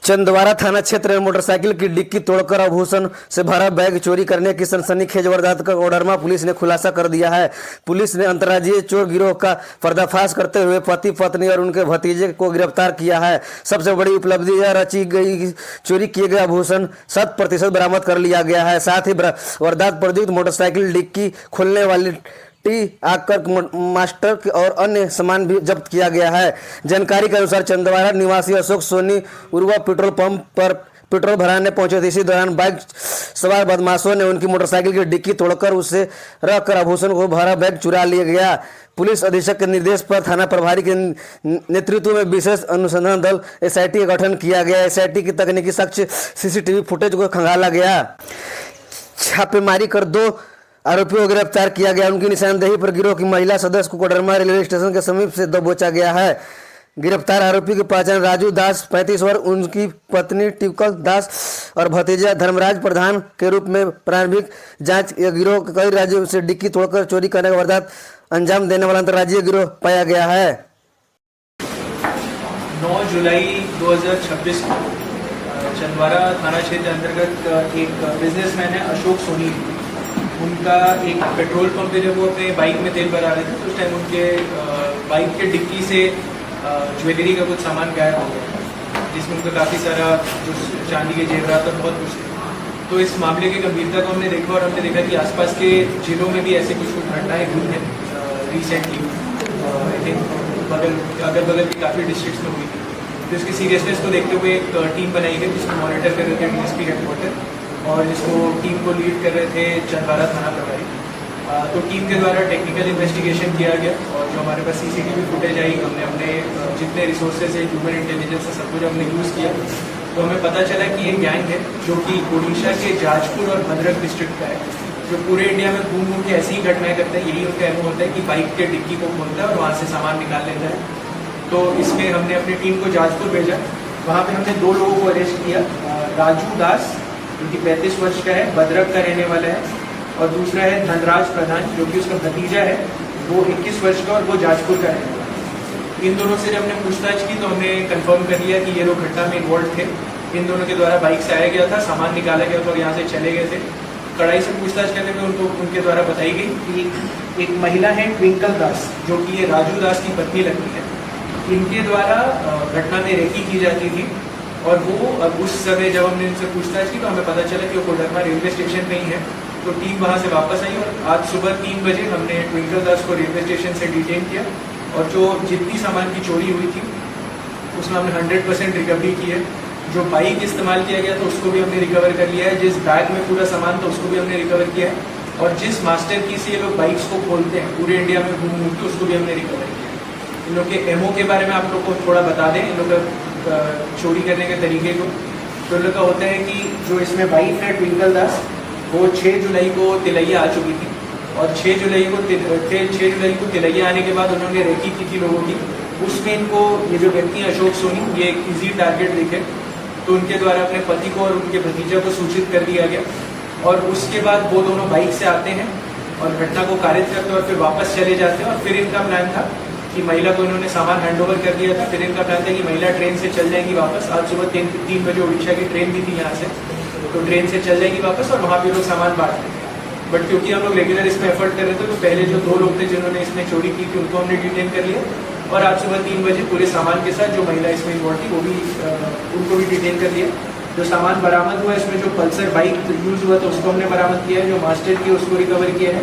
चंदवारा थाना क्षेत्र में मोटरसाइकिल की डिक्की तोड़कर आभूषण से भरा बैग चोरी करने की सनसनीखेज वारदात का कोडरमा पुलिस ने खुलासा कर दिया है। पुलिस ने अंतर्राज्यीय चोर गिरोह का पर्दाफाश करते हुए पति पत्नी और उनके भतीजे को गिरफ्तार किया है। सबसे बड़ी उपलब्धि यह रची गई चोरी किए गए आभूषण 100% बरामद कर लिया गया है। साथ ही वारदात प्रयुक्त मोटरसाइकिल डिक्की खोलने वाली आकर मास्टर और अन्य सामान भी जब्त किया गया है। जानकारी के अनुसार चंदवारा निवासी अशोक सोनी उर्वा पेट्रोल पंप पर पेट्रोल भराने पहुंचे थे। इसी दौरान बाइक सवार बदमाशों ने उनकी मोटरसाइकिल की डिक्की तोड़कर उससे रखकर आभूषण को भरा बैग चुरा लिया गया। पुलिस अधीक्षक के निर्देश पर थाना प्रभारी के नेतृत्व में विशेष अनुसंधान दल एसआईटी का गठन किया गया। एसआईटी की तकनीकी साक्ष्य सीसीटीवी फुटेज को खंगाला गया। छापेमारी कर 2 आरोपियों को गिरफ्तार किया गया। उनकी निशानदेही पर गिरोह की महिला सदस्य को कोडरमा रेलवे स्टेशन के समीप से दबोचा गया है। गिरफ्तार आरोपी की पहचान राजू दास 35 वर्ष, उनकी पत्नी टिकल दास और भतीजा धर्मराज प्रधान के रूप में प्रारंभिक जांच यह गिरोह कई राज्यों से डिक्की तोड़कर चोरी करने का वारदात अंजाम देने वाला अंतर्राज्यीय गिरोह पाया गया है। 9 जुलाई 2026 को चंदवारा थाना क्षेत्र अंतर्गत एक बिजनेसमैन है अशोक सोनी, उनका एक पेट्रोल पंप पे जब वो अपने बाइक में तेल भरा रहे थे तो उस टाइम उनके बाइक के डिक्की से ज्वेलरी का कुछ सामान गायब हो गया, जिसमें उनका काफ़ी सारा जो चांदी के जेवरात और बहुत कुछ थे। तो इस मामले की गंभीरता को हमने देखा और हमने देखा कि आसपास के जिलों में भी ऐसे कुछ घटनाएं हुई हैं रिसेंटली। आई थिंक अगल बगल की काफ़ी डिस्ट्रिक्ट्स में हुई थी। तो इसकी सीरियसनेस को देखते हुए एक टीम बनाई गई जिसको मॉनिटर कर रहे थे डीएसपी हेडक्वार्टर और जिसको टीम को लीड कर रहे थे चंदवारा थाना प्रभारी। तो टीम के द्वारा टेक्निकल इन्वेस्टिगेशन किया गया और जो हमारे पास सीसीटीवी फुटेज आई, हमने अपने जितने रिसोर्सेज है ह्यूमन इंटेलिजेंस सब कुछ हमने यूज़ किया। तो हमें पता चला कि ये गैंग है जो कि ओडिशा के जाजपुर और भद्रक डिस्ट्रिक्ट का है, जो पूरे इंडिया में घूम घूम के ऐसी ही घटनाएं करता है। यही उनका एमओ होता है कि बाइक के डिक्की को खोलता है और वहाँ से सामान निकाल लेता है। तो इसमें हमने अपनी टीम को जाजपुर भेजा। वहाँ पर हमने 2 लोगों को अरेस्ट किया। राजू दास जो कि 35 वर्ष का है, भद्रक का रहने वाला है, और दूसरा है धनराज प्रधान जो कि उसका भतीजा है, वो 21 वर्ष का और वो जाजपुर का रहने वाला है। इन दोनों से जब हमने पूछताछ की तो हमने कंफर्म कर लिया कि ये लोग घटना में इन्वॉल्व थे। इन दोनों के द्वारा बाइक से आया गया था, सामान निकाला गया था और यहाँ से चले गए थे। कड़ाई से पूछताछ करने में उनको उनके द्वारा बताई गई कि एक महिला है ट्विंकल दास जो कि ये राजू दास की पत्नी लगती है, इनके द्वारा घटना में रेकी की जाती थी। और वो अब उस समय जब हमने इनसे पूछताछ की तो हमें पता चला कि वो कोडरमा रेलवे स्टेशन पे ही है। तो टीम वहाँ से वापस आई और आज सुबह 3 बजे हमने ट्विंकल दास को रेलवे स्टेशन से डिटेन किया और जो जितनी सामान की चोरी हुई थी उसमें हमने 100% रिकवरी की है। जो बाइक इस्तेमाल किया गया था उसको भी हमने रिकवर कर लिया है, जिस बैग में पूरा सामान था उसको भी हमने रिकवर किया है, और जिस मास्टर की से ये लोग बाइक्स को खोलते हैं पूरे इंडिया में घूम घूम के उसको भी हमने रिकवर किया है। इन लोग के एमओ के बारे में आप लोग को थोड़ा बता दें, इन लोग का चोरी करने के तरीके को। तो लोग का होता है कि जो इसमें वाइफ है ट्विंकल दास, वो 6 जुलाई को तिलैया आ चुकी थी और 6 जुलाई को तिलैया आने के बाद उन्होंने रेकी की थी लोगों की। उसमें इनको ये जो व्यक्ति है अशोक सोनी, ये एक ईजी टारगेट दिखे तो उनके द्वारा अपने पति को और उनके भतीजा को सूचित कर दिया गया। और उसके बाद वो दोनों बाइक से आते हैं और घटना को कारित करते हैं और फिर वापस चले जाते हैं। और फिर इनका प्लान था कि महिला को इन्होंने सामान हैंडओवर कर दिया था। फिर इनका प्लान था कि महिला ट्रेन से चल जाएंगी वापस। आज सुबह 3 बजे उड़ीसा की ट्रेन भी थी यहाँ से, तो ट्रेन से चल जाएगी वापस और वहाँ पे लोग सामान बांट देंगे। बट क्योंकि हम लोग रेगुलर इसमें एफर्ट कर रहे थे तो पहले जो 2 लोग थे जिन्होंने इसमें चोरी की थी उनको हमने डिटेन कर लिया और आज सुबह 3 बजे पूरे सामान के साथ जो महिला इसमें इन्वॉल्व थी वो भी उनको भी डिटेन कर लिया। जो सामान बरामद हुआ इसमें जो पल्सर बाइक यूज़ हुआ था उसको हमने बरामद किया है, जो मास्टर की उसको रिकवर किया है।